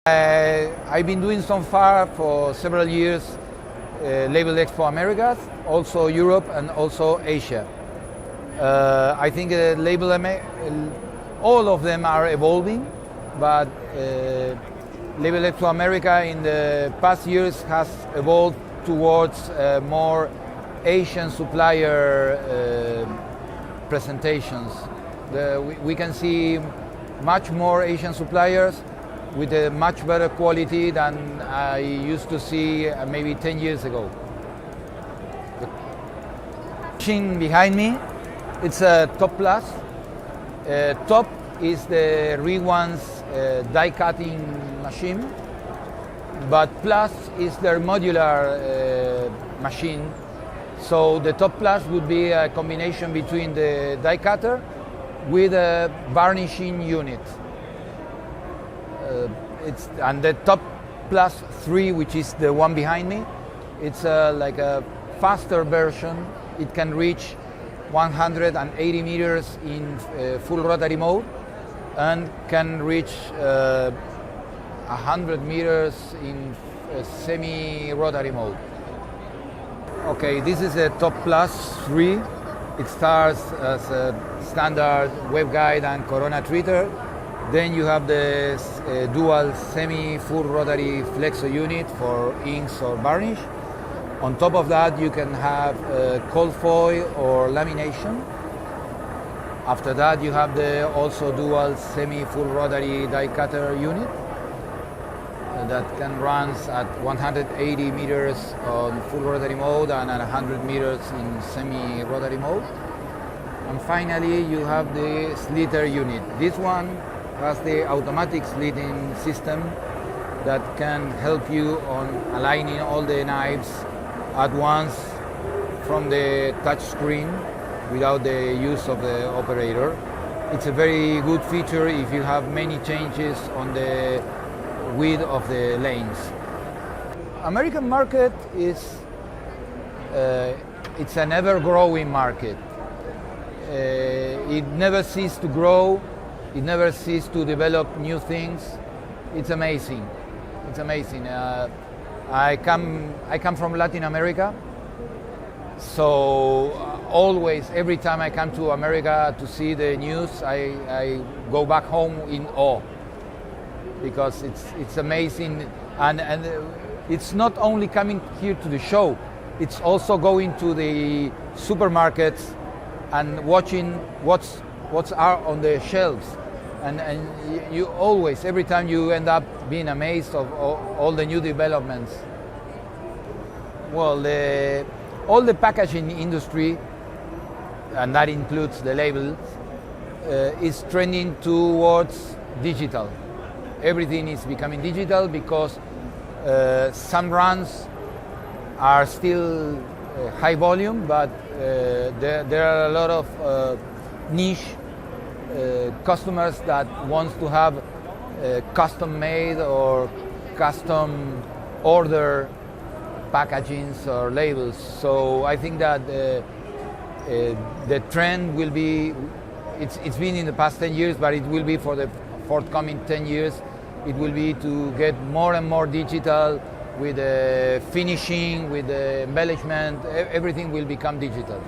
I've been doing so far for several years Label Expo Americas, also Europe and also Asia. I think all of them are evolving, but Label Expo America in the past years has evolved towards more Asian supplier presentations. We can see much more Asian suppliers with a much better quality than I used to see maybe 10 years ago. The machine behind me, it's a Top Plus. Top is the Rhyguan's die cutting machine, but Plus is their modular machine. So the Top Plus would be a combination between the die cutter with a varnishing unit. And the Top Plus 3, which is the one behind me, it's like a faster version. It can reach 180 meters in full rotary mode and can reach 100 meters in semi-rotary mode. Okay, this is a Top Plus 3. It starts as a standard waveguide and corona treater. Then you have the dual semi-full rotary flexo unit for inks or varnish. On top of that, you can have cold foil or lamination. After that, you have the also dual semi-full rotary die cutter unit that can run at 180 meters on full rotary mode and at 100 meters in semi-rotary mode. And finally, you have the sliter unit. This one has the automatic slitting system that can help you on aligning all the knives at once from the touch screen without the use of the operator. It's a very good feature if you have many changes on the width of the lanes. American market is it's an ever-growing market. It never ceases to grow. It never ceases to develop new things. It's amazing. It's amazing. I come from Latin America, so always, every time I come to America to see the news, I go back home in awe because it's amazing, and it's not only coming here to the show. It's also going to the supermarkets and watching what's on the shelves. And you always, every time you end up being amazed of all the new developments. Well, all the packaging industry, and that includes the labels, is trending towards digital. Everything is becoming digital because some runs are still high volume, but there are a lot of niche customers that wants to have custom made or custom order packagings or labels. So I think that the trend will be, it's been in the past 10 years, but it will be for the forthcoming 10 years. It will be to get more and more digital with the finishing, with the embellishment. Everything will become digital.